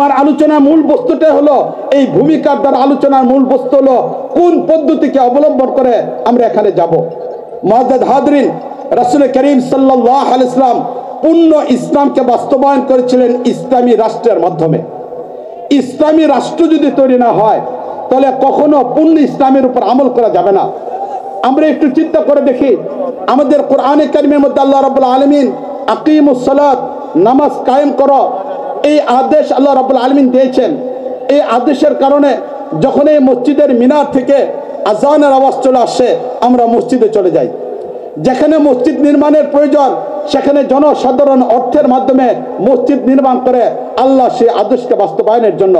আমার আলোচনার মূল বস্তুটা হলো এই ভূমিকার দ্বারা আলোচনার মূল বস্তু হলো কোন পদ্ধতিকে অবলম্বন করে আমরা এখানে যাব। মুআজ্জাজ হাজরিন, রাসূল করিম সাল্লাল্লাহু আলাইহি ওয়াসাল্লাম পূর্ণ ইসলামকে বাস্তবায়ন করেছিলেন ইসলামী রাষ্ট্রের মাধ্যমে। ইসলামী রাষ্ট্র যদি তৈরি না হয় তাহলে কখনো পূর্ণ ইসলামের উপর আমল করা যাবে না। আমরা একটু চিন্তা করে দেখি, আমাদের কোরআনে কারিমের মধ্যে আল্লাহ রাব্বুল আলামিন আকিমুস সালাত, নামাজ কায়েম করো, এই আদেশ আল্লাহ রাব্বুল আলামিন দিয়েছেন। এই আদেশের কারণে যখন এই মসজিদের মিনার থেকে আযানের আওয়াজ চলে আসে আমরা মসজিদে চলে যাই। যেখানে মসজিদ নির্মাণের প্রয়োজন সেখানে জনসাধারণ অর্থের মাধ্যমে মসজিদ নির্মাণ করে আল্লাহ সেই আদেশকে বাস্তবায়নের জন্য।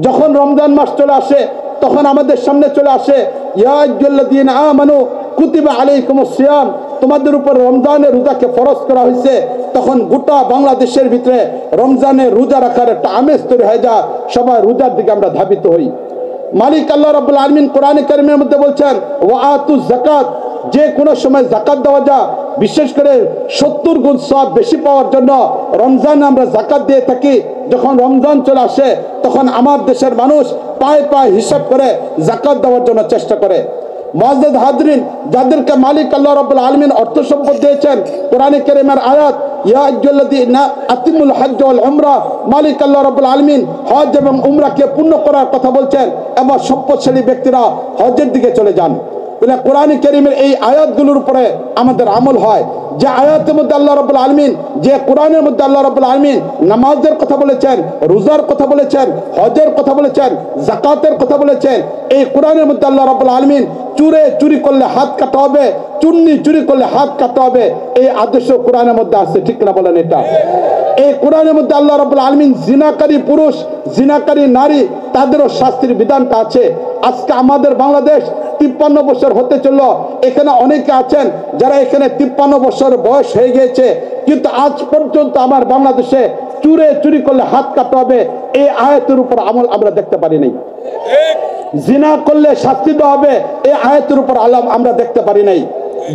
যখন রমজান মাস চলে আসে তখন আমাদের সামনে চলে আসে ইয়া আইয়ুহাল্লাযীনা আমানু কুতিবা আলাইকুমুস সিয়াম, তোমাদের উপর রমজানের রোজাকে ফরজ করা হয়েছে। তখন গোটা বাংলাদেশের ভিতরে রমজানের রোজা রাখার একটা আমেজ তৈরি হয়ে যায়, সবাই রোজার দিকে আমরা ধাবিত হই। মালিক আল্লাহ রাব্বুল আলামিন কোরআনে কারিমের মধ্যে বলছেন ওয়া আতুজ যাকাত, যে কোনো সময় যাকাত দেওয়া যায়, বিশেষ করে 70 গুণ সওয়াব বেশি পাওয়ার জন্য রমজানে আমরা যাকাত দিয়ে থাকি। যখন রমজান চলে আসে তখন আমার দেশের মানুষ পায়ে পায়ে হিসাব করে যাকাত দেওয়ার জন্য চেষ্টা করে। মুআজ্জাজ হাজরিন, যাদেরকে মালিক আল্লাহ রাব্বুল আলামিন অর্থ সম্পদ দিয়েছেন, কোরআনে কারিমের আয়াত ইয়া আইয়ুহাল্লাযীনা আতিমুল হজ্জ ওয়াল উমরা, মালিক আল্লাহ রাব্বুল আলামিন হজ এবং উমরাকে পূর্ণ করার কথা বলছেন এবং সম্পদশালী ব্যক্তিরা হজের দিকে চলে যান। বলে কোরআনে কারিমের এই আয়াতগুলোর উপরে আমাদের আমল হয়। যে আয়াতের মধ্যে আল্লাহ রাব্বুল আলামিন, যে কোরআনের মধ্যে আল্লাহ রাব্বুল আলামিন নামাজের কথা বলেছেন, রোজার কথা বলেছেন, হজের কথা বলেছেন, যাকাতের কথা বলেছেন, এই কোরআনের মধ্যে আল্লাহ রাব্বুল আলামিন চুরি করলে হাত কাটা হবে, চুন্নি চুরি করলে হাত কাটা হবে, এই আদেশ কোরআনের মধ্যে আছে, ঠিক না বলেন? এটা এই কোরআনের মধ্যে আল্লাহ রাব্বুল আলামিন জিনাকারী পুরুষ, জিনাকারী নারী, তাদেরও শাস্তির বিধানটা আছে। আজকে আমাদের বাংলাদেশ 53 বছর হতে চলল, এখানে অনেকে আছেন যারা এখানে 53 বছর বয়স হয়ে গিয়েছে, কিন্তু আজ পর্যন্ত আমার বাংলাদেশে চুরি করলে হাত কাটা হবে এই আয়াতের উপর আমল আমরা দেখতে পারি নাই। জিনা করলে শাস্তি দেওয়া হবে এই আয়াতের উপর আলাম আমরা দেখতে পারি নাই।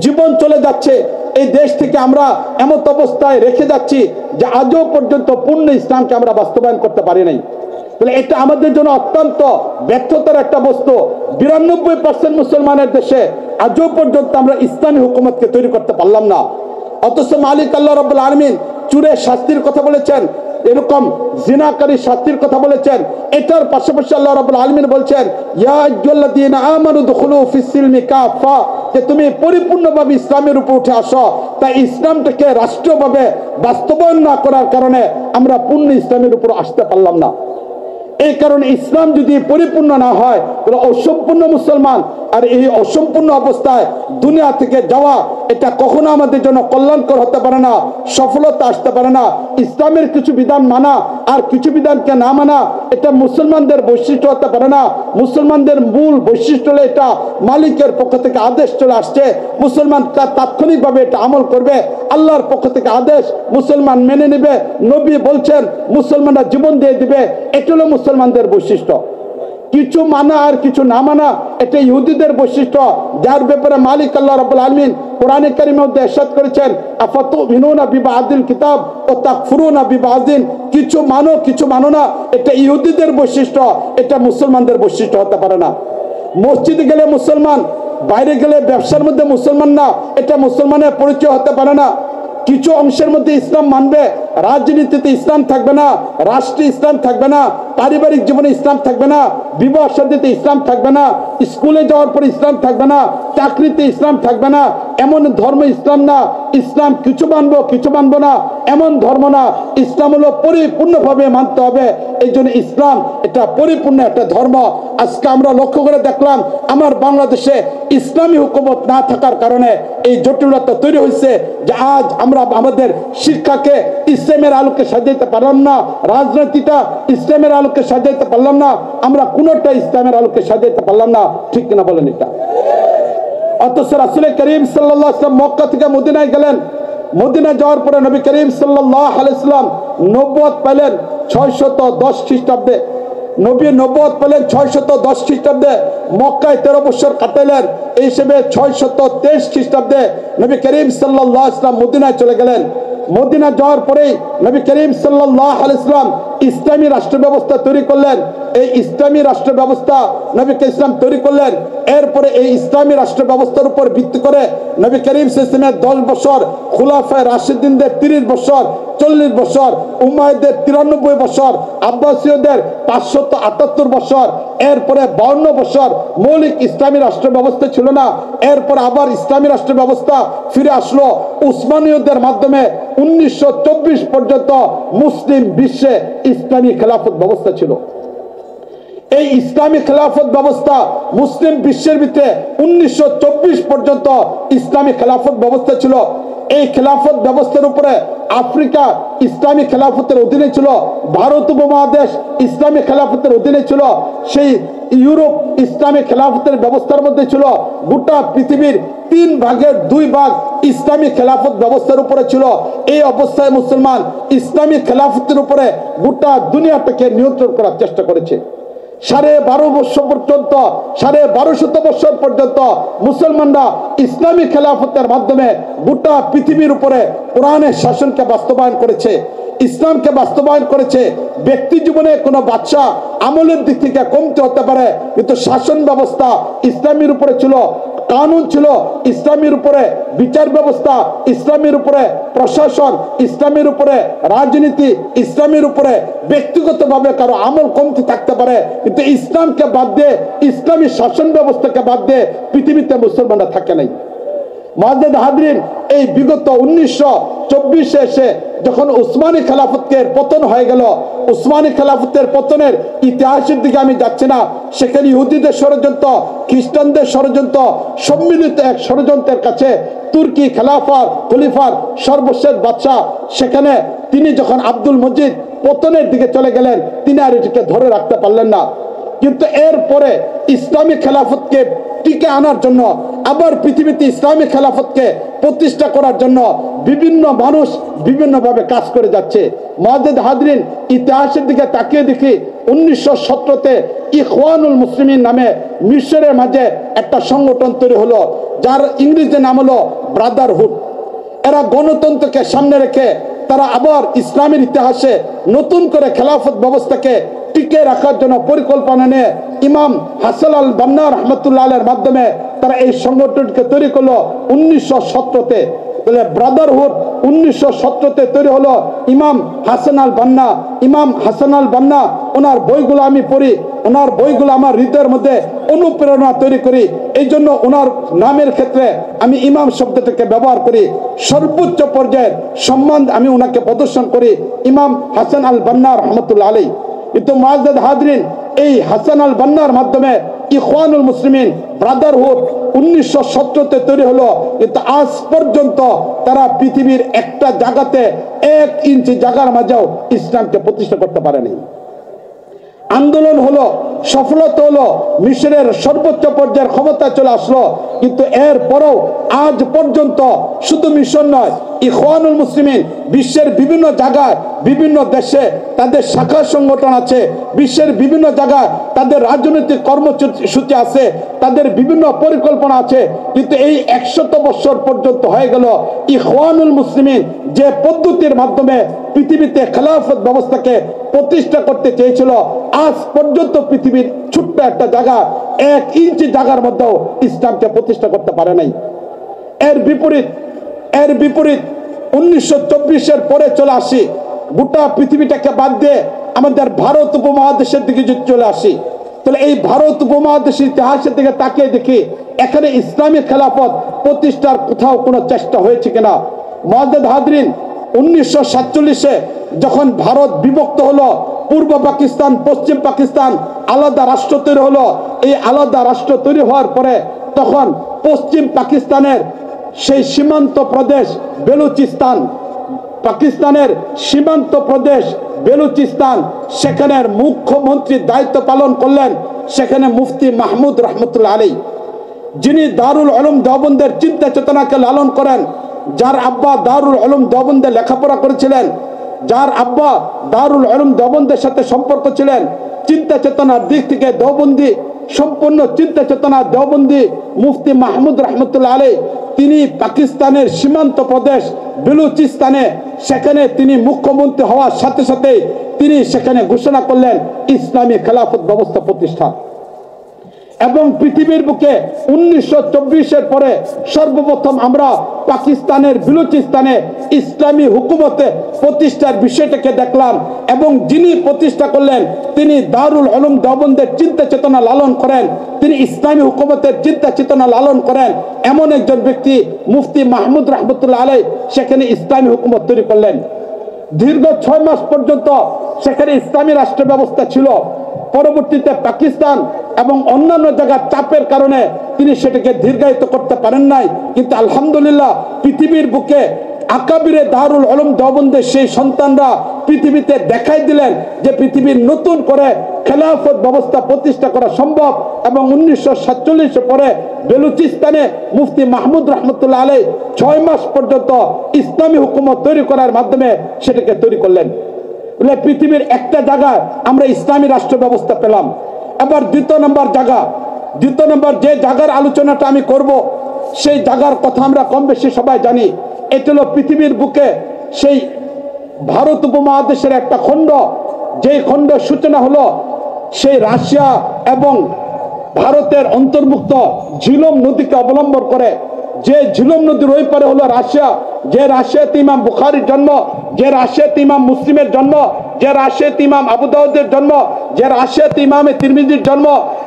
জীবন চলে যাচ্ছে, এই দেশ থেকে আমরা এমন অবস্থায় রেখে যাচ্ছি যে আজও পর্যন্ত পূর্ণ ইসলামকে আমরা বাস্তবায়ন করতে পারি নাই। তাহলে এটা আমাদের জন্য অত্যন্ত ব্যর্থতার একটা বস্তু। 92% মুসলমানের দেশে আজও পর্যন্ত আমরা ইসলামী হুকুমতকে তৈরি করতে পারলাম না। অথচ মালিক আল্লাহ রাব্বুল আলামিন চুরের শাস্তির কথা বলেছেন, এরকম জিনাকারী শাস্তির কথা বলেছেন। এটার পাশাপাশি আল্লাহ রাব্বুল আলামিন বলছেন ইয়া আইয়ুহাল্লাযীনা আমানু দুখুলু ফিস সিলমি কাফা, যে তুমি পরিপূর্ণভাবে ইসলামের উপর উঠে আসো। তাই ইসলামটাকে রাষ্ট্রীয়ভাবে বাস্তবায়ন না করার কারণে আমরা পূর্ণ ইসলামের উপর আসতে পারলাম না। এই কারণে ইসলাম যদি পরিপূর্ণ না হয় তাহলে অসম্পূর্ণ মুসলমান, আর এই অসম্পূর্ণ অবস্থায় দুনিয়া থেকে যাওয়া এটা কখনো আমাদের জন্য কল্যাণকর হতে পারে না, সফলতা আসতে পারে না। ইসলামের কিছু বিধান মানা আর কিছু বিধানকে না মানা এটা মুসলমানদের বৈশিষ্ট্য হতে পারে না। মুসলমানদের মূল বৈশিষ্ট্য হলো এটা মালিকের পক্ষ থেকে আদেশ চলে আসছে, মুসলমান তার তাৎক্ষণিকভাবে এটা আমল করবে। আল্লাহর পক্ষ থেকে আদেশ মুসলমান মেনে নেবে, নবী বলছেন মুসলমানরা জীবন দিয়ে দিবে, এটা হলো মুসলমানদের বৈশিষ্ট্য। কিছু মানা আর কিছু না মানা এটা ইহুদিদের বৈশিষ্ট্য, যার ব্যাপারে মালিক আল্লাহ রাব্বুল আলামিন কোরআনে কারিমের মধ্যে ইরশাদ করেছেন আফাতুমিনুনা বিবাদিল কিতাব ওয়া তাকফুরুনা বিবাদিন, কিছু মানো কিছু মানো না, এটা ইহুদিদের বৈশিষ্ট্য, এটা মুসলমানদের বৈশিষ্ট্য হতে পারে না। মসজিদে গেলে মুসলমান, বাইরে গেলে ব্যবসার মধ্যে মুসলমান না, এটা মুসলমানের পরিচয় হতে পারে না। কিছু অংশের মধ্যে ইসলাম মানবে, রাজনীতিতে ইসলাম থাকবে না, রাষ্ট্রে ইসলাম থাকবে না, পারিবারিক জীবনে ইসলাম থাকবে না, বিবাহ শাদীতে ইসলাম থাকবে না, স্কুলে যাওয়ার পর ইসলাম থাকবে না, চাকরিতে ইসলাম থাকবে না, এমন ধর্ম ইসলাম না। ইসলাম কিছু মানবো কিছু মানবো না এমন ধর্ম না, ইসলাম হলো পরিপূর্ণভাবে মানতে হবে। এই জন্য ইসলাম এটা পরিপূর্ণ একটা ধর্ম। আজকে আমরা লক্ষ্য করে দেখলাম আমার বাংলাদেশে ইসলামী হুকুমত না থাকার কারণে এই জটিলতা তৈরি হয়েছে যে আজ আমরা আমাদের শিক্ষাকে ইসলামের আলোকে সাজাইতে পারলাম না, রাজনীতিটা ইসলামের আলোকে সাজাইতে পারলাম না, আমরা কোনোটা ইসলামের আলোকে সাজাইতে পারলাম না, ঠিক কিনা বলেন? এটা অথচ রাসূল করিম সাল্লাল্লাহু আলাইহি ওয়াসাল্লাম মক্কা থেকে মদিনায় গেলেন। মদিনা যাওয়ার পরে নবী করিম সাল্লাল্লাহু আলাইহি ওয়াসাল্লাম নবুয়ত পেলেন 610 খ্রিস্টাব্দে। নবী নবুয়ত পেলেন 610 খ্রিস্টাব্দে, মক্কায় 13 বছর কাটালেন। এই হিসেবে 623 খ্রিস্টাব্দে নবী করিম সাল্লাল্লাহু আলাইহি ওয়াসাল্লাম মদিনায় চলে গেলেন। মদিনা যাওয়ার পরেই নবী করিম সাল্লাল্লাহু আলাইহি ওয়াসাল্লাম ইসলামী রাষ্ট্র ব্যবস্থা তৈরি করলেন। এই ইসলামী রাষ্ট্র ব্যবস্থা নবী ইসলাম তৈরি করলেন। এরপরে এই ইসলামী রাষ্ট্র ব্যবস্থার উপর ভিত্তি করে নবী করিম সাল্লাল্লাহু আলাইহি ওয়াসাল্লামের 10 বছর, খুলাফায়ে রাশিদিনদের 30 বছর, 40 বছর, উমাইয়াদের 93 বছর, আব্বাসীয়দের 578 বছর, এরপরে 52 বছর মৌলিক ইসলামী রাষ্ট্র ব্যবস্থা ছিল না। এরপর আবার ইসলামী রাষ্ট্র ব্যবস্থা ফিরে আসলো উসমানীয়দের মাধ্যমে। 1924 পর্যন্ত মুসলিম বিশ্বে ইসলামী খেলাফত ব্যবস্থা ছিল। এই ইসলামী খেলাফত ব্যবস্থা মুসলিম বিশ্বের ভিতরে 1924 পর্যন্ত ইসলামী খেলাফত ব্যবস্থা ছিল। এই খেলাফত ব্যবস্থার উপরে আফ্রিকা ইসলামী খেলাফতের অধীনে ছিল, ভারত উপমহাদেশ ইসলামী খেলাফতের অধীনে ছিল, সেই ইউরোপ ইসলামী খেলাফতের ব্যবস্থার মধ্যে ছিল। গোটা পৃথিবীর 3 ভাগের 2 ভাগ ইসলামী খেলাফত ব্যবস্থার উপরে ছিল। এই অবস্থায় মুসলমান ইসলামী খেলাফতের উপরে গোটা দুনিয়াটাকে নিয়ন্ত্রণ করার চেষ্টা করেছে। 12.5 বছর পর্যন্ত, 1250 বছর পর্যন্ত মুসলমানরা ইসলামী খেলাফতের মাধ্যমে গোটা পৃথিবীর উপরে কোরআনের শাসনকে বাস্তবায়ন করেছে, ইসলামকে বাস্তবায়ন করেছে। ব্যক্তি জীবনে কোনো বাদশা আমলের দিক থেকে কমতে হতে পারে, কিন্তু শাসন ব্যবস্থা ইসলামের উপরে ছিল, কানুন ছিল ইসলামের উপরে, বিচার ব্যবস্থা ইসলামের উপরে, প্রশাসন ইসলামের উপরে, রাজনীতি ইসলামের উপরে। ব্যক্তিগতভাবে কারো আমল কমতি থাকতে পারে, কিন্তু ইসলামকে বাদ দিয়ে, ইসলামী শাসন ব্যবস্থাকে বাদ দিয়ে পৃথিবীতে মুসলমানরা থাকে নাই। মুআজ্জাদ হাজরিন, এই বিগত 1924 এসে যখন উসমানী খেলাফতের পতন হয়ে গেল, উসমানী খেলাফতের পতনের ইতিহাসের দিকে আমি যাচ্ছি না, সেখানে ইহুদিদের ষড়যন্ত্র, খ্রিস্টানদের ষড়যন্ত্র, সম্মিলিত এক ষড়যন্ত্রের কাছে তুর্কি খলিফার সর্বশেষ বাদশা, সেখানে তিনি যখন আব্দুল মজিদ পতনের দিকে চলে গেলেন, তিনি আর এটিকে ধরে রাখতে পারলেন না। কিন্তু এরপরে ইসলামী খেলাফতকে টিকে আনার জন্য, আবার পৃথিবীতে ইসলামী খেলাফতকে প্রতিষ্ঠা করার জন্য বিভিন্ন মানুষ বিভিন্নভাবে কাজ করে যাচ্ছে। মুআজ্জাদ হাজরিন, ইতিহাসের দিকে তাকিয়ে দেখি 1917-তে ইখওয়ানুল মুসলিমিন নামে মিশরের মাঝে একটা সংগঠন তৈরি হলো, যার ইংরেজি নাম হলো ব্রাদারহুড। এরা গণতন্ত্রকে সামনে রেখে তারা আবার ইসলামের ইতিহাসে নতুন করে খেলাফত ব্যবস্থাকে টিকে রাখার জন্য পরিকল্পনা নিয়ে ইমাম হাসান আল বান্না রহমতুল্লাহ আলাইহির মাধ্যমে তারা এই সংগঠনকে তৈরি করলো 1917-তে। ব্রাদারহুড 1917-তে তৈরি হলো। ইমাম হাসান আল বান্না, ওনার বইগুলো আমি পড়ি, ওনার বইগুলো আমার হৃদয়ের মধ্যে অনুপ্রেরণা তৈরি করি। এই জন্য ওনার নামের ক্ষেত্রে আমি ইমাম শব্দটাকে ব্যবহার করি। সর্বোচ্চ পর্যায়ের সম্মান আমি ওনাকে প্রদর্শন করি, ইমাম হাসান আল বান্না রহমতুল্লাহ আলাইহি। কিন্তু মুআজ্জাদ হাজরিন, এই হাসান আল বান্নার মাধ্যমে ইখওয়ানুল মুসলিমিন ব্রাদারহুড 1917-তে তৈরি হলো, কিন্তু আজ পর্যন্ত তারা পৃথিবীর একটা জায়গাতে 1 ইঞ্চি জায়গার মাঝেও ইসলামকে প্রতিষ্ঠা করতে পারেনি। আন্দোলন হলো, সফলতা হলো, মিশরের সর্বোচ্চ পর্যায়ের ক্ষমতা চলে আসলো, কিন্তু এরপরও আজ পর্যন্ত শুধু মিশর নয়, ইখওয়ানুল মুসলিমিন বিশ্বের বিভিন্ন জায়গায়, বিভিন্ন দেশে তাদের শাখা সংগঠন আছে, বিশ্বের বিভিন্ন জায়গায় তাদের রাজনৈতিক কর্মসূচি আছে, তাদের বিভিন্ন পরিকল্পনা আছে। কিন্তু এই 100 বছর পর্যন্ত হয়ে গেল, ইখওয়ানুল মুসলিমিন যে পদ্ধতির মাধ্যমে পৃথিবীতে খেলাফত ব্যবস্থাকে প্রতিষ্ঠা করতে চেয়েছিল, আজ পর্যন্ত পৃথিবীর ছোট্ট একটা জায়গা 1 ইঞ্চি জায়গার মধ্যেও ইসলামকে প্রতিষ্ঠা করতে পারে নাই। এর বিপরীত 1924-এর পরে চলে আসি, গোটা পৃথিবীটাকে বাদ দিয়ে আমাদের ভারত উপমহাদেশের দিকে যদি চলে আসি, তাহলে এই ভারত উপমহাদেশের ইতিহাসের দিকে তাকিয়ে দেখি এখানে ইসলামী খেলাফত প্রতিষ্ঠার কোথাও কোনো চেষ্টা হয়েছে কিনা। মুআজ্জাদ হাজরিন, 1947-এ যখন ভারত বিভক্ত হলো, পূর্ব পাকিস্তান পশ্চিম পাকিস্তান আলাদা রাষ্ট্র তৈরি হলো, এই আলাদা রাষ্ট্র তৈরি হওয়ার পরে তখন পশ্চিম পাকিস্তানের সেই সীমান্ত প্রদেশ বেলুচিস্তান, পাকিস্তানের সীমান্ত প্রদেশ বেলুচিস্তান, সেখানের মুখ্যমন্ত্রীর দায়িত্ব পালন করলেন সেখানে মুফতি মাহমুদ রহমতুল্লাহ আলাইহি, যিনি দারুল উলুম দেওবন্দের চিন্তা চেতনাকে লালন করেন, যার আব্বা দারুল উলুম দেওবন্দে লেখাপড়া করেছিলেন, যার আব্বা দারুল উলুম দেওবন্দের সাথে সম্পর্ক ছিলেন। চিন্তা চেতনার দিক থেকে দেওবন্দি সম্পূর্ণ চিন্তা চেতনা দেওবন্দি মুফতি মাহমুদ রহমতুল্লাহ আলাইহি তিনি পাকিস্তানের সীমান্ত প্রদেশ বেলুচিস্তানে সেখানে তিনি মুখ্যমন্ত্রী হওয়ার সাথে সাথে তিনি সেখানে ঘোষণা করলেন ইসলামী খেলাফত ব্যবস্থা প্রতিষ্ঠা। এবং পৃথিবীর বুকে 1924-এর পরে সর্বপ্রথম আমরা পাকিস্তানের বেলুচিস্তানে ইসলামী হুকুমতে প্রতিষ্ঠার বিষয়টাকে দেখলাম। এবং যিনি প্রতিষ্ঠা করলেন তিনি দারুল উলুম দেওবন্দের চিন্তা চেতনা লালন করেন, তিনি ইসলামী হুকুমতের চিন্তা চেতনা লালন করেন এমন একজন ব্যক্তি মুফতি মাহমুদ রহমতুল্লাহ আলাইহি সেখানে ইসলামী হুকুমত তৈরি করলেন। দীর্ঘ 6 মাস পর্যন্ত সেখানে ইসলামী রাষ্ট্র ব্যবস্থা ছিল। পরবর্তীতে পাকিস্তান এবং অন্যান্য জায়গার চাপের কারণে তিনি সেটাকে দীর্ঘায়িত করতে পারেন নাই। কিন্তু আলহামদুলিল্লাহ পৃথিবীর বুকে আকাবিরে দারুল উলুম দেওবন্দের সেই সন্তানরা পৃথিবীতে দেখাই দিলেন যে পৃথিবীর নতুন করে খেলাফত ব্যবস্থা প্রতিষ্ঠা করা সম্ভব। এবং 1947 পরে বেলুচিস্তানে মুফতি মাহমুদ রহমতুল্লাহ আলাইহি 6 মাস পর্যন্ত ইসলামী হুকুমত তৈরি করার মাধ্যমে সেটাকে তৈরি করলেন। পৃথিবীর একটা জায়গায় আমরা ইসলামী রাষ্ট্র ব্যবস্থা পেলাম। এবার দ্বিতীয় নম্বর যে জায়গার আলোচনাটা আমি করব সেই জায়গার কথা আমরা কম বেশি সবাই জানি। এটা হলো পৃথিবীর বুকে সেই ভারত উপমহাদেশের একটা খণ্ড, যে খণ্ডের সূচনা হলো সেই রাশিয়া এবং ভারতের অন্তর্ভুক্ত ঝিলম নদীকে অবলম্বন করে। যে ঝিলম নদীর ওই পারে হলো রাশিয়া, যে রাশিয়াতে ইমাম বুখারীর জন্ম, যে রাশিয়াতে ইমাম মুসলিমের জন্ম, যে রাশিয়াতে ইমাম আবু দাউদের জন্ম, যে রাশিয়াতে ইমামে তিরমিজির জন্ম।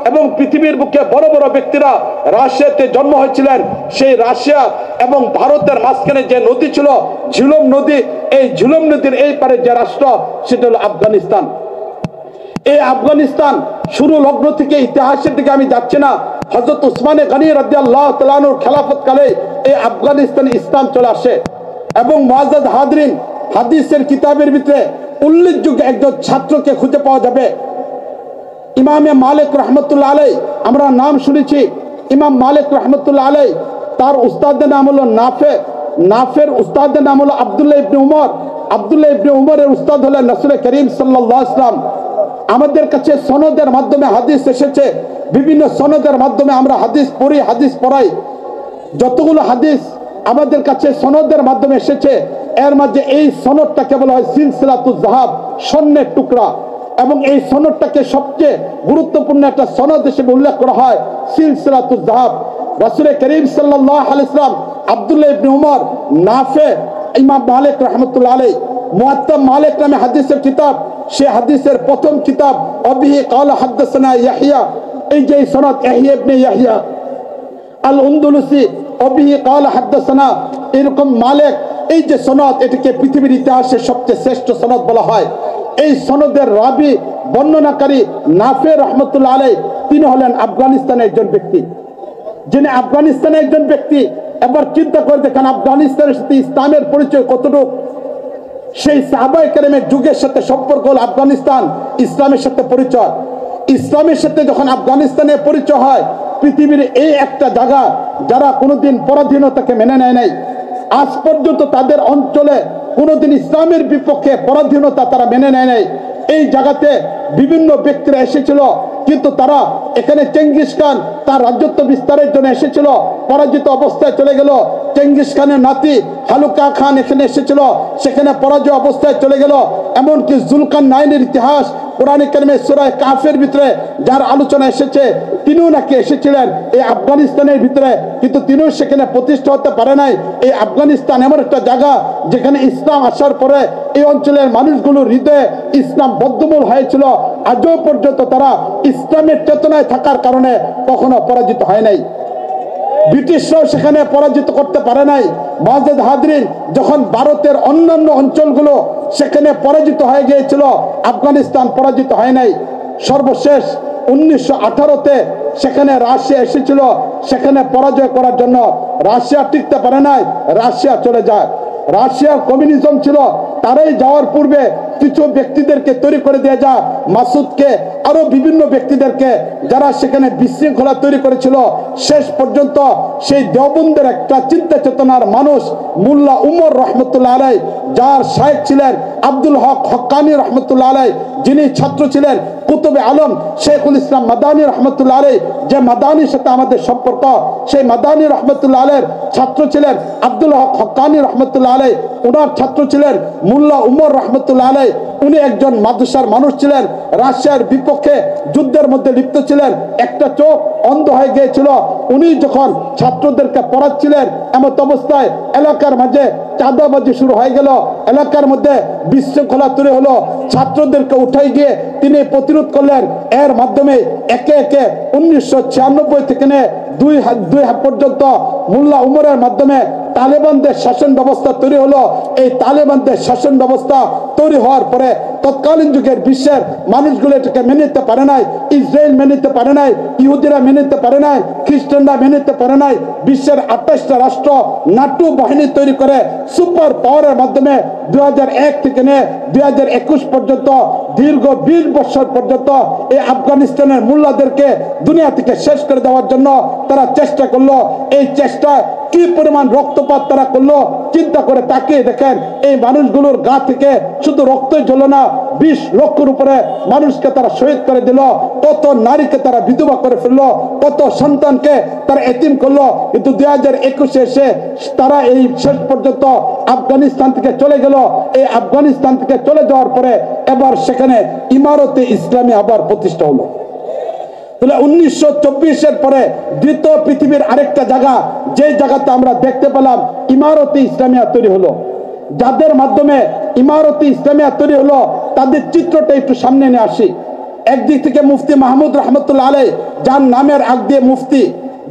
এবং পৃথিবীর বুকে বড় বড় ব্যক্তিরা রাশিয়াতে জন্ম হয়েছিলেন। সেই রাশিয়া এবং ভারতের মাঝখানে যে নদী ছিল ঝিলম নদী, এই ঝিলম নদীর এই পারে যে রাষ্ট্র সেটা হলো আফগানিস্তান। এই আফগানিস্তান শুরু লগ্ন থেকে ইতিহাসের দিকে আমি যাচ্ছি না, হযরত উসমানে গনি রাদিয়াল্লাহু তাআলা আনহুর খেলাফত কালে এই আফগানিস্তানে ইসলাম চলে আসে। এবং মুআজ্জাজ হাজরিন, হাদিসের কিতাবের ভিতরে উল্লেখযোগ্য একজন ছাত্রকে খুঁজে পাওয়া যাবে, ইমামে মালিক রহমতুল্লাহ আলাইহি। আমরা নাম শুনেছি ইমাম মালিক রহমতুল্লাহ আলাইহি, তার উস্তাদের নাম হলো নাফের উস্তাদের নাম হলো আব্দুল্লাহ ইবনে উমর, আব্দুল্লাহ ইবনে উমরের উস্তাদ হলেন রাসূল করিম সাল্লাল্লাহু আলাইহি ওয়াসাল্লাম। আমাদের কাছে সনদের মাধ্যমে হাদিস এসেছে, বিভিন্ন সনদের মাধ্যমে আমরা হাদিস পড়ি, হাদিস পড়াই। যতগুলো হাদিস আমাদের কাছে সনদের মাধ্যমে এসেছে এর মাঝে এই সনদটাকে বলা হয় সিলসিলাতুজ যাহাব, স্বর্ণের টুকরা। এবং এই সনদটাকে সবচেয়ে গুরুত্বপূর্ণ একটা সনদ হিসেবে উল্লেখ করা হয় সিলসিলাতুজ যাহাব। রাসূল করিম সাল্লাল্লাহু আলাইহি ওয়াসাল্লাম, আব্দুল্লাহ ইবনে উমর, নাফে, ইমাম মালিক রাহমাতুল্লাহ আলাইহি, মুয়াত্তা মালিক নামে হাদিসের কিতাব, সে হাদিসের প্রথম কিতাব অবিহি ক্বালা হাদাসানা ইয়াহইয়া, এই যে সনদ ইয়াহইয়া ইবনে ইয়াহইয়া আল আনদালুসি অবিহি ক্বালা হাদাসানা, এরকম মালিক, এই যে সনদ এটাকে পৃথিবীর ইতিহাসের সবচেয়ে শ্রেষ্ঠ সনদ বলা হয়। এই সনদের রাবি বর্ণনাকারী নাফে রহমতুল্লাহ আলাইহি তিনি হলেন আফগানিস্তানের একজন ব্যক্তি, যিনি আফগানিস্তানের একজন ব্যক্তি। এবার চিন্তা করে দেখেন আফগানিস্তানের সাথে ইসলামের পরিচয় কতটুকু। সেই সাহাবায়ে কেরামের যুগের সাথে সম্পর্ক হল আফগানিস্তান, ইসলামের সাথে পরিচয়। ইসলামের সাথে যখন আফগানিস্তানের পরিচয় হয়, পৃথিবীর এই একটা জায়গা যারা কোনোদিন পরাধীনতাকে মেনে নেয় নাই, আজ পর্যন্ত তাদের অঞ্চলে কোনোদিন ইসলামের বিপক্ষে পরাধীনতা তারা মেনে নেয় নাই। এই জায়গাতে বিভিন্ন ব্যক্তিরা এসেছিল, কিন্তু তারা এখানে চেঙ্গিস খান তার রাজত্ব বিস্তারের জন্য এসেছিল, পরাজিত অবস্থায় চলে গেল। চেঙ্গিস খানের নাতি হালুকা খান এখানে এসেছিল, সেখানে পরাজয় অবস্থায় চলে গেল। এমনকি জুলকারনাইনের ইতিহাস কোরআন কারিমে সূরা কাফের ভিতরে যার আলোচনা এসেছে, তিনিও নাকি এসেছিলেন এই আফগানিস্তানের ভিতরে, কিন্তু তিনিও সেখানে প্রতিষ্ঠা হতে পারে নাই। এই আফগানিস্তান এমন একটা জায়গা যেখানে ইসলাম আসার পরে এই অঞ্চলের মানুষগুলোর হৃদয়ে ইসলাম বদ্ধমূল হয়েছিল। আজও পর্যন্ত তারা ইসলামের চেতনায় থাকার কারণে কখনো পরাজিত হয় নাই। ব্রিটিশরাও সেখানে পরাজিত করতে পারে নাই। মুআজ্জাজ হাজরিন, যখন ভারতের অন্যান্য অঞ্চলগুলো সেখানে পরাজিত হয়ে গিয়েছিল, আফগানিস্তান পরাজিত হয় নাই। সর্বশেষ 1918-তে সেখানে রাশিয়া এসেছিল, সেখানে পরাজয় করার জন্য রাশিয়া টিকতে পারে নাই, রাশিয়া চলে যায়। রাশিয়ার কমিউনিজম ছিল, তারাই যাওয়ার পূর্বে কিছু ব্যক্তিদেরকে তৈরি করে দেয়া যায়, মাসুদকে, আরো বিভিন্ন ব্যক্তিদেরকে যারা সেখানে বিশৃঙ্খলা তৈরি করেছিল। শেষ পর্যন্ত সেই দেওবন্দের একটা চিন্তা চেতনার মানুষ মোল্লা উমর রহমতুল্লাহ আলাই, যার শায়েখ ছিলেন আব্দুল হক হক্কানি রহমতুল্লাহ আলাই, যিনি ছাত্র ছিলেন কুতুবে আলম শেখুল ইসলাম মাদানী রহমতুল্লাহ আলাই, যে মাদানির সাথে আমাদের সম্পর্ক, সেই মাদানী রহমতুল্লাহ আলাইয়ের ছাত্র ছিলেন আব্দুল হক হক্কানি রহমতুল্লাহ আলাই, ওনার ছাত্র ছিলেন মোল্লা উমর রহমতুল্লাহ আলাই। উনি একজন মাদ্রাসার মানুষ ছিলেন, রাশিয়ার বিপক্ষে যুদ্ধের মধ্যে লিপ্ত ছিলেন, একটা চোখ অন্ধ হয়ে গিয়েছিল। উনি যখন ছাত্রদেরকে পড়াচ্ছিলেন, এমন অবস্থায় এলাকার মাঝে চাঁদাবাজি শুরু হয়ে গেল, এলাকার মধ্যে বিশৃঙ্খলা তৈরি হলো। ছাত্রদেরকে উঠাই গিয়ে তিনি প্রতিরোধ করলেন। এর মাধ্যমে একে একে 1996 থেকে নিয়ে 2000 পর্যন্ত মোল্লা উমরের মাধ্যমে তালেবানদের শাসন ব্যবস্থা তৈরি হলো। এই তালেবানদের শাসন ব্যবস্থা তৈরি হওয়ার পরে তৎকালীন যুগের বিশ্বের মানুষগুলো এটাকে মেনে নিতে পারে নাই। ইসরায়েল মেনে নিতে পারে নাই, ইহুদিরা মেনে নিতে পারে নাই, খ্রিস্টানরা মেনে নিতে পারে নাই। বিশ্বের 28টা রাষ্ট্র নাটু বাহিনী তৈরি করে সুপার পাওয়ারের মাধ্যমে 2001 থেকে নিয়ে 2021 পর্যন্ত দীর্ঘ 20 বছর পর্যন্ত এই আফগানিস্তানের মোল্লাদেরকে দুনিয়া থেকে শেষ করে দেওয়ার জন্য তারা চেষ্টা করলো। এই চেষ্টা কি পরিমাণ রক্তপাত তারা করলো চিন্তা করে তাকিয়ে দেখেন। এই মানুষগুলোর গা থেকে শুধু রক্তই ঝরল না, 20 লক্ষের উপরে মানুষকে তারা শহীদ করে দিল, কত নারীকে তারা বিধবা করে ফেললো, কত সন্তানকে তারা এতিম করলো। কিন্তু 2021 এসে তারা এই শেষ পর্যন্ত আফগানিস্তান থেকে চলে গেল। এই আফগানিস্তান থেকে চলে যাওয়ার পরে এবার সেখানে ইমারতে ইসলামী আবার প্রতিষ্ঠা হলো। 1924 পরে দ্বিতীয় পৃথিবীর আরেকটা জায়গা, যে জায়গাতে আমরা দেখতে পেলাম ইমারতে ইসলামিয়া তৈরি হলো। যাদের মাধ্যমে ইমারতে ইসলামিয়া তৈরি হলো তাদের চিত্রটা একটু সামনে নিয়ে আসি। একদিক থেকে মুফতি মাহমুদ রহমতুল্লাহ আলাই, যার নামের আগ দিয়ে মুফতি,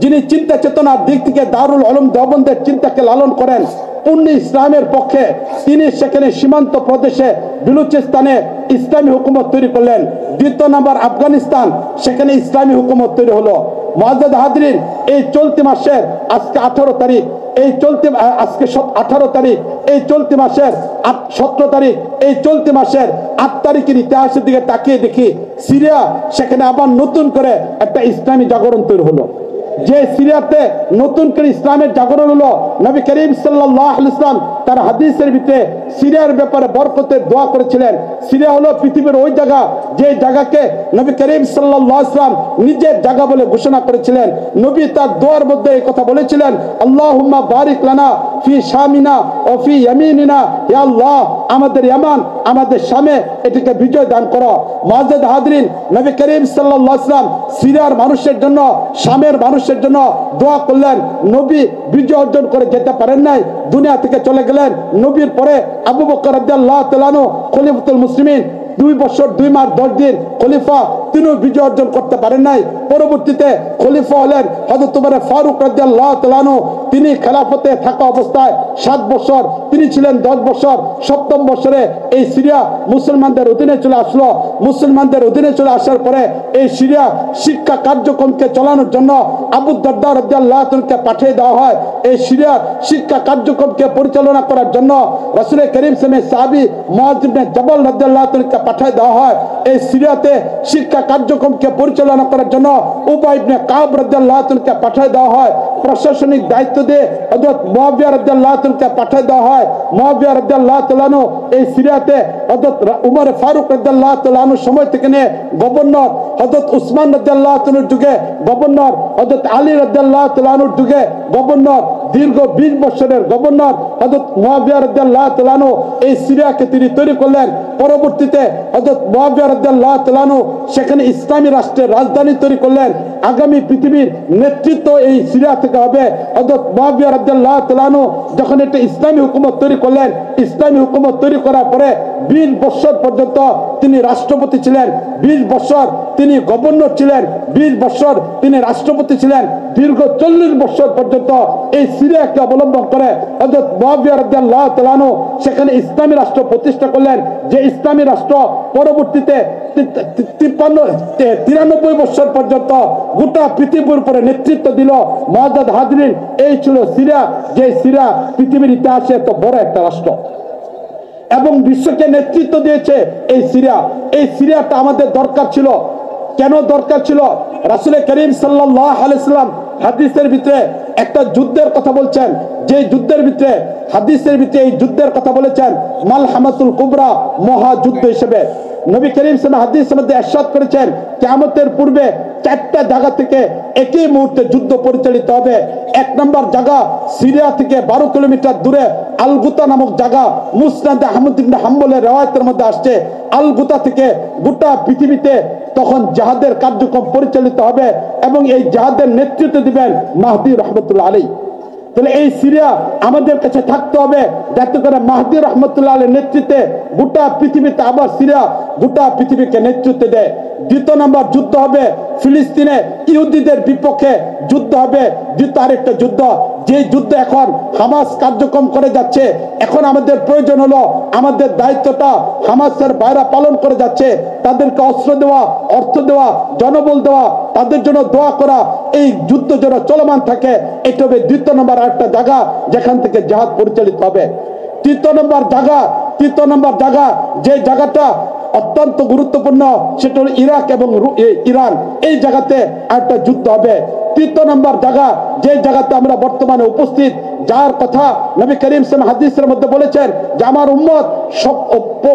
যিনি চিন্তা চেতনার দিক থেকে দারুল উলুম দেওবন্দের চিন্তাকে লালন করেন, পূর্ণ ইসলামের পক্ষে তিনি সেখানে সীমান্ত প্রদেশে বিলুচিস্তানে ইসলামী হুকুমত তৈরি করলেন। দ্বিতীয় নাম্বার আফগানিস্তান, সেখানে ইসলামী হুকুমত তৈরি হলো। মুআজ্জাদ হাজরিন, এই চলতি মাসের আজকে 18 তারিখ, এই চলতি আজকে 18 তারিখ, এই চলতি মাসের 17 তারিখ, এই চলতি মাসের 8 তারিখের ইতিহাসের দিকে তাকিয়ে দেখি সিরিয়া, সেখানে আবার নতুন করে একটা ইসলামী জাগরণ তৈরি হলো। যে সিরিয়াতে নতুন করে ইসলামের জাগরণ হলো, নবী করিম সাল্লাল্লাহু আলাইহি ওয়াসাল্লাম তার হাদিসের ভিতরে সিরিয়ার ব্যাপারে বরকতের দোয়া করেছিলেন। সিরিয়া হলো পৃথিবীর ওই জায়গা যে জায়গাকে নবী করিম সাল্লাল্লাহু আলাইহি ওয়াসাল্লাম নিজের জায়গা বলে ঘোষণা করেছিলেন। নবী তার দোয়ার মধ্যে এই কথা বলেছিলেন, আল্লাহুম্মা বারিক লানা ফি শামিনা ও ফি ইয়ামিনিনা, ইয়া আল্লাহ আমাদের ইয়ামান, আমাদের শামে এটিকে বিজয় দান করো। মুআজ্জাদ হাজরিন, নবী করিম সাল্লাল্লাহু আলাইহি ওয়াসাল্লাম সিরিয়ার মানুষের জন্য, শামের মানুষের জন্য দোয়া করলেন। নবী বিজয় অর্জন করে যেতে পারেন নাই, দুনিয়া থেকে চলে গেলেন। নবীর পরে আবু বকর রাদিয়াল্লাহু তাআলা আনহু খলিফাতুল মুসলিমিন, 2 বছর 2 মাস 10 দিন খলিফা, তিনিও বিজয় অর্জন করতে পারেন নাই। পরবর্তীতে খলিফা হলেন হযরত ওমর ফারুক রাদিয়াল্লাহু তাআলা আনহু, তিনি খেলাফতে থাকা অবস্থায় 7 বছর, তিনি ছিলেন 10 বছর। 7ম বছরে এই সিরিয়া মুসলমানদের অধীনে চলে আসলো। মুসলমানদের অধীনে চলে আসার পরে এই সিরিয়া শিক্ষা কার্যক্রমকে চালানোর জন্য আবু দারদা রাদিয়াল্লাহু তাআলাকে পাঠিয়ে দেওয়া হয়। এই সিরিয়ার শিক্ষা কার্যক্রমকে পরিচালনা করার জন্য রাসূল করিম সাহাবী মুআয ইবনে জাবাল রাদিয়াল্লাহু তাআলাকে পাঠিয়ে দেওয়া হয়। এই সিরিয়াতে শিক্ষা কার্যক্রমকে পরিচালনা করার জন্য উবাই ইবনে কাব রাদিয়াল্লাহু তাআলাকে পাঠিয়ে দেওয়া হয়। প্রশাসনিক দায়িত্ব দিয়ে হযরত মুআবিয়া রাদিয়াল্লাহু তাআলাকে পাঠিয়ে দেওয়া হয়। মুআবিয়া রাদিয়াল্লাহু তাআলা এই সিরিয়াতে হযরত উমর ফারুক রাদিয়াল্লাহু তাআলা সময় থেকে নিয়ে গভর্নর, হযরত উসমান রাদিয়াল্লাহু তাআলার যুগে গভর্নর, হযরত আলী রাদিয়াল্লাহু তাআলার যুগে গভর্নর, দীর্ঘ 20 বছরের গভর্নর হযরত মুআবিয়া রাদিয়াল্লাহু তাআলা এই সিরিয়াকে তিনি তৈরি করলেন। পরবর্তীতে হযরত মুআবিয়া রাদিয়াল্লাহু তাআলা সেখানে ইসলামী রাষ্ট্রের রাজধানী তৈরি করলেন। আগামী পৃথিবীর নেতৃত্ব এই সিরিয়া থেকে হবে। হযরত মুআবিয়া রাদিয়াল্লাহু তাআলা যখন একটা ইসলামী হুকুমত তৈরি করলেন, ইসলামী হুকুমত তৈরি করার পরে 20 বছর পর্যন্ত তিনি রাষ্ট্রপতি ছিলেন, 20 বছর তিনি গভর্নর ছিলেন, 20 বছর তিনি রাষ্ট্রপতি ছিলেন। দীর্ঘ 40 বছর পর্যন্ত এই সিরিয়াকে অবলম্বন করে হযরত মুআবিয়া রাদিয়াল্লাহু তাআলা সেখানে ইসলামী রাষ্ট্র প্রতিষ্ঠা করলেন। যে ইসলামী রাষ্ট্র পরবর্তীতে 93 বছর পর্যন্ত গোটা পৃথিবীর উপরে নেতৃত্ব দিল। মুআজ্জাদ হাজরিন, এই ছিল সিরিয়া, যে সিরিয়া পৃথিবীর ইতিহাসে এত বড় একটা রাষ্ট্র। এবং বিশ্বকে নেতৃত্ব দিয়েছে এই সিরিয়া। এই সিরিয়াটা আমাদের দরকার ছিল। কেন দরকার ছিল? রাসূল করিম সাল্লাল্লাহু আলাইহি সাল্লাম হাদিসের ভিতরে একটা যুদ্ধের কথা বলছেন, যে যুদ্ধের ভিতরে হাদিসের ভিতরে এই যুদ্ধের কথা বলেছেন মালহামাতুল কুবরা, মহাযুদ্ধ হিসেবে। নবী করিম সাল্লাল্লাহু আলাইহি ওয়াসাল্লাম হাদিসের মধ্যে ইরশাদ করেছেন কিয়ামতের পূর্বে চারটা জায়গা থেকে একই মুহূর্তে যুদ্ধ পরিচালিত হবে। এক নম্বর জায়গা সিরিয়া থেকে 12 কিলোমিটার দূরে আল-গুতা নামক জায়গা। মুসনাদ আহমদ ইবনে হাম্বলের রওয়ায়াতের মধ্যে আসছে আল-গুতা থেকে গোটা পৃথিবীতে তখন জিহাদের কার্যক্রম পরিচালিত হবে এবং এই জিহাদের নেতৃত্ব দিবেন মাহদী রাহমাতুল্লাহ আলাইহি। তাহলে এই সিরিয়া আমাদের কাছে থাকতে হবে যাতে করে মাহদী রাহমাতুল্লাহ আলাইহির নেতৃত্বে গোটা পৃথিবীতে আবার সিরিয়া গোটা পৃথিবীকে নেতৃত্ব দেয়। দ্বিতীয় নম্বর যুদ্ধ হবে ফিলিস্তিনে ইহুদিদের বিপক্ষে যুদ্ধ হবে। দ্বিতীয় আরেকটা যুদ্ধ, যে যুদ্ধ এখন হামাস কার্যক্রম করে যাচ্ছে। এখন আমাদের প্রয়োজন হলো, আমাদের দায়িত্বটা হামাসের বাইরা পালন করে যাচ্ছে, তাদেরকে অস্ত্র দেওয়া, অর্থ দেওয়া, জনবল দেওয়া, তাদের জন্য দোয়া করা। এই যুদ্ধ যেন চলমান থাকে, এটা হবে দ্বিতীয় নম্বর আরেকটা জায়গা যেখান থেকে জিহাদ পরিচালিত হবে। তৃতীয় নম্বর জায়গা যে জায়গাটা অত্যন্ত গুরুত্বপূর্ণ, সেটা হলো ইরাক এবং ইরান। এই জায়গাতে একটা যুদ্ধ হবে। তৃতীয় নম্বর জায়গা যে জায়গাতে আমরা বর্তমানে উপস্থিত, যার কথা নবী করিম সাল্লাল্লাহু আলাইহি হাদিসের মধ্যে বলেছেন যে আমার উম্মত সব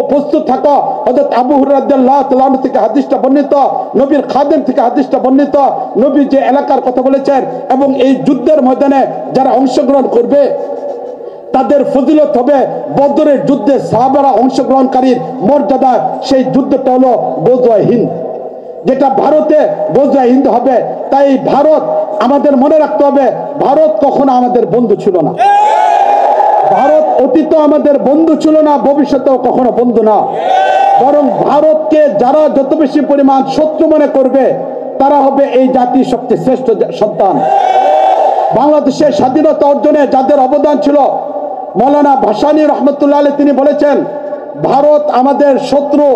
প্রস্তুত থাকো। হযরত আবু হুরায়রা রাদিয়াল্লাহু তাআলা আনহু থেকে হাদিসটা বর্ণিত, নবীর খাদেম থেকে হাদিসটা বর্ণিত। নবী যে এলাকার কথা বলেছেন এবং এই যুদ্ধের ময়দানে যারা অংশগ্রহণ করবে তাদের ফজিলত হবে বদরের যুদ্ধে সাহাবারা অংশগ্রহণকারীর মর্যাদা। সেই যুদ্ধটা হলো গজওয়ায়ে হিন্দ, যেটা ভারতে গজওয়ায়ে হিন্দ হবে। তাই ভারত আমাদের মনে রাখতে হবে, ভারত কখনো আমাদের বন্ধু ছিল না। ভারত অতীত আমাদের বন্ধু ছিল না, ভবিষ্যতেও কখনো বন্ধু না। বরং ভারতকে যারা যত বেশি পরিমাণ শত্রু মনে করবে তারা হবে এই জাতির সবচেয়ে শ্রেষ্ঠ সন্তান। বাংলাদেশের স্বাধীনতা অর্জনে যাদের অবদান ছিল, মৌলানা ভাসানী রহমতুল্লাহ আলাইহি তিনি বলেছেন ভারত আমাদের শত্রু।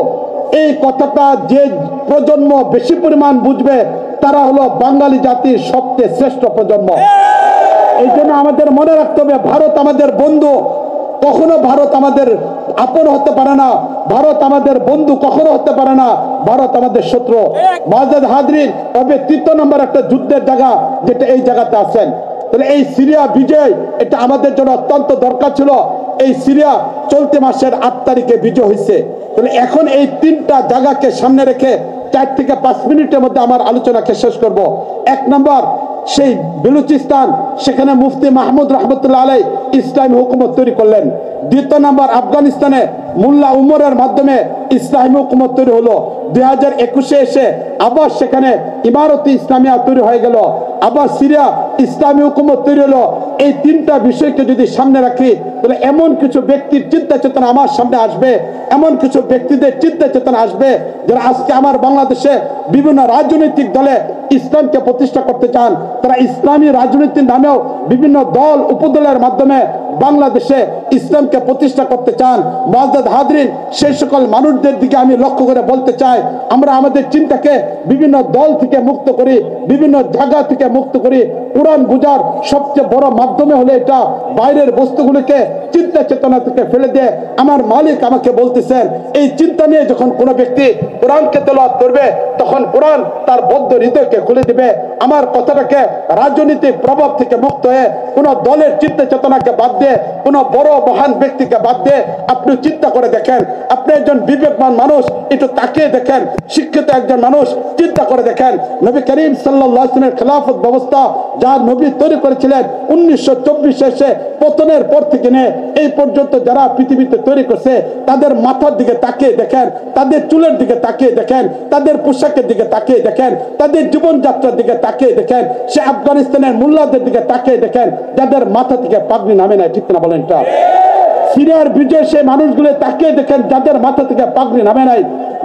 এই কথাটা যে প্রজন্ম বেশি পরিমাণ বুঝবে তারা হলো বাঙালি জাতির সবচেয়ে শ্রেষ্ঠ প্রজন্ম। এই জন্য আমাদের মনে রাখতে হবে ভারত আমাদের বন্ধু, কখনো ভারত আমাদের আপন হতে পারে না। ভারত আমাদের বন্ধু কখনো হতে পারে না, ভারত আমাদের শত্রু। মুআজ্জাজ হাজরিন, তবে তৃতীয় নম্বর একটা যুদ্ধের জায়গা যেটা এই জায়গাতে আছেন। তাহলে এই সিরিয়া বিজয় এটা আমাদের জন্য অত্যন্ত দরকার ছিল। এই সিরিয়া চলতি মাসের 8 তারিখে বিজয় হয়েছে। তাহলে এখন এই তিনটা জায়গাকে সামনে রেখে 4 থেকে 5 মিনিটের মধ্যে আমার আলোচনাকে শেষ করব। এক নম্বর সেই বেলুচিস্তান, সেখানে মুফতি মাহমুদ রহমতুল্লাহ আলাইহি ইসলামী হুকুমত তৈরি করলেন। দ্বিতীয় নম্বর আফগানিস্তানে মোল্লা উমরের মাধ্যমে ইসলামী হুকুমত তৈরি হলো। 2021-এ এসে আবার সেখানে ইমারতে ইসলামিয়া তৈরি হয়ে গেল। আবার সিরিয়া ইসলামী হুকুমত তৈরি হলো। এই তিনটা বিষয়কে যদি সামনে রাখি তাহলে এমন কিছু ব্যক্তির চিন্তা চেতনা আমার সামনে আসবে, এমন কিছু ব্যক্তিদের চিন্তা চেতনা আসবে যারা আজকে আমার বাংলাদেশে বিভিন্ন রাজনৈতিক দলে ইসলামকে প্রতিষ্ঠা করতে চান। তারা ইসলামী রাজনীতির নামেও বিভিন্ন দল উপদলের মাধ্যমে বাংলাদেশে ইসলামকে প্রতিষ্ঠা করতে চান। মুআজ্জাজ হাজরিন, সেই সকল মানুষদের দিকে আমি লক্ষ্য করে বলতে চাই, আমরা আমাদের চিন্তাকে বিভিন্ন দল থেকে মুক্ত করি, বিভিন্ন জায়গা থেকে মুক্ত করি। কোরআন বুঝার সবচেয়ে বড় মাধ্যমে হলো এটা, বাইরের বস্তুগুলিকে চিন্তা চেতনা থেকে ফেলে দিয়ে আমার মালিক আমাকে বলতেছেন এই চিন্তা নিয়ে যখন কোনো ব্যক্তি কোরআনকে তেলাওয়াত করবে তখন কোরআন তার বদ্ধ হৃদয়কে খুলে দিবে। আমার কথাটাকে রাজনৈতিক প্রভাব থেকে মুক্ত হয়ে কোনো দলের চিন্তা চেতনাকে বাদ দিয়ে, কোনো বড় মহান ব্যক্তিকে বাদ দিয়ে আপনি চিন্তা করে দেখেন। আপনি একজন বিবেকবান মানুষ, একটু তাকিয়ে দেখেন। শিক্ষিত একজন মানুষ, চিন্তা করে দেখেন। নবী করিম সাল্লাল্লাহু আলাইহি ওয়াসাল্লামের খেলাফত ব্যবস্থা যা নবী তৈরি করেছিলেন 1924 এসে পতনের পর থেকে নিয়ে এই পর্যন্ত যারা পৃথিবীতে তৈরি করছে তাদের মাথার দিকে তাকিয়ে দেখেন, তাদের চুলের দিকে তাকিয়ে দেখেন, তাদের পোশাকের দিকে তাকিয়ে দেখেন, তাদের জীবনযাত্রার দিকে তাকিয়ে দেখেন, সে আফগানিস্তানের মোল্লাদের দিকে তাকিয়ে দেখেন যাদের মাথা থেকে পাগড়ি নামে নাই। ঠিক না বলেন? এটা সিরিয়ার বিজয় সেই মানুষগুলো তাকিয়ে দেখেন যাদের মাথা থেকে পাগড়ি নামে নাই,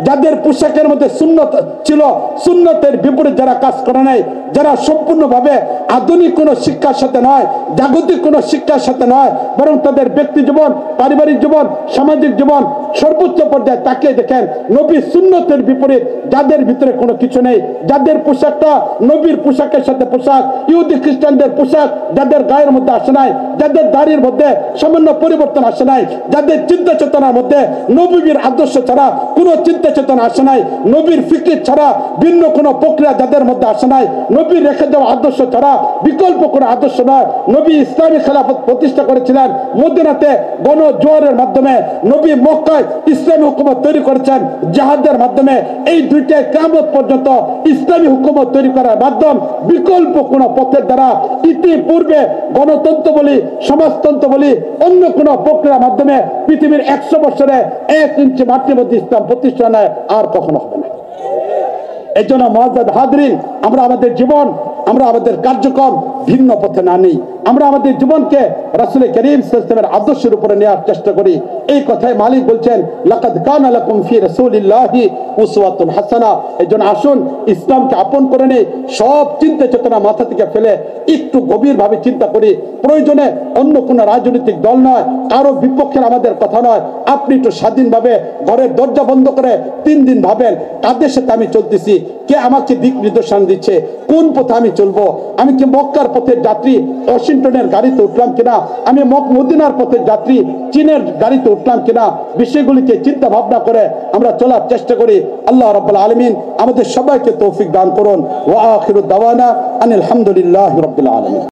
যাদের পোশাকের মধ্যে সুন্নত ছিল, সুন্নতের বিপরীত যারা কাজ করে নাই, যারা সম্পূর্ণভাবে আধুনিক কোনো শিক্ষার সাথে নয়, জাগতিক কোনো শিক্ষার সাথে নয়, বরং তাদের ব্যক্তি জীবন, পারিবারিক জীবন, সামাজিক জীবন সর্বোচ্চ পর্যায়ে তাকিয়ে দেখেন নবীর সুন্নতের বিপরীত যাদের ভিতরে কোনো কিছু নেই, যাদের পোশাকটা নবীর পোশাকের সাথে পোশাক, ইহুদি খ্রিস্টানদের পোশাক যাদের গায়ের মধ্যে আসে নাই, যাদের দাড়ির মধ্যে সামান্য পরিবর্তন আসে নাই, যাদের চিন্তা চেতনার মধ্যে নবীর আদর্শ ছাড়া কোনো চিন্তা চেতনা আসে নাই, নবীর ফিকির ছাড়া ভিন্ন কোনো প্রক্রিয়া যাদের মধ্যে আসে নাই, নবীর রেখে দেওয়া আদর্শ ছাড়া বিকল্প কোনো আদর্শ নয়। নবী ইসলামী খেলাফত প্রতিষ্ঠা করেছিলেন মদিনাতে গণজোয়ারের মাধ্যমে, নবী মক্কায় ইসলামী হুকুমত তৈরি করেছেন জিহাদের মাধ্যমে। এই দুইটাই কিয়ামত পর্যন্ত ইসলামী হুকুমত তৈরি করার মাধ্যম, বিকল্প কোনো পথের দ্বারা ইতিপূর্বে গণতন্ত্র বলি, সমাজতন্ত্র বলি, অন্য কোনো প্রক্রিয়ার মাধ্যমে পৃথিবীর 100 বছরে 1 ইঞ্চি মাটির মধ্যে ইসলাম প্রতিষ্ঠা নয়, আর কখনো হবে না। এই জন্য মুআজ্জাজ হাজরিন, আমরা আমাদের জীবন, আমরা আমাদের কার্যক্রম ভিন্ন পথে না নেই, আমরা আমাদের জীবনকে রাসূল করিম সাল্লাল্লাহু আলাইহি ওয়াসাল্লামের আদর্শের উপরে নেওয়ার চেষ্টা করি। এই কথাই মালিক বলছেন, লাকাদ কানা লাকুম ফি রাসূলিল্লাহি উসওয়াতুন হাসানাহ। এই জন্য আসুন ইসলামকে আপন করে নেই, সব চিন্তা চেতনা মাথা থেকে ফেলে একটু গভীরভাবে চিন্তা করি। প্রয়োজনে অন্য কোনো রাজনৈতিক দল নয়, কারো বিপক্ষের আমাদের কথা নয়, আপনি একটু স্বাধীনভাবে ঘরের দরজা বন্ধ করে 3 দিন ভাবেন কাদের সাথে আমি চলতেছি, কে আমাকে দিক নির্দেশন দিচ্ছে, কোন পথে আমি চলবো। আমি কি মক্কার পথের যাত্রী ওয়াশিংটনের গাড়িতে উঠলাম কিনা, আমি মদিনার পথের যাত্রী চীনের গাড়িতে উঠলাম কিনা, বিষয়গুলিকে চিন্তা ভাবনা করে আমরা চলার চেষ্টা করি। আল্লাহ রাব্বুল আলামিন আমাদের সবাইকে তৌফিক দান করুন। ওয়া আখিরু দাওয়ানা আনিল হামদুলিল্লাহি রাব্বিল আলামিন।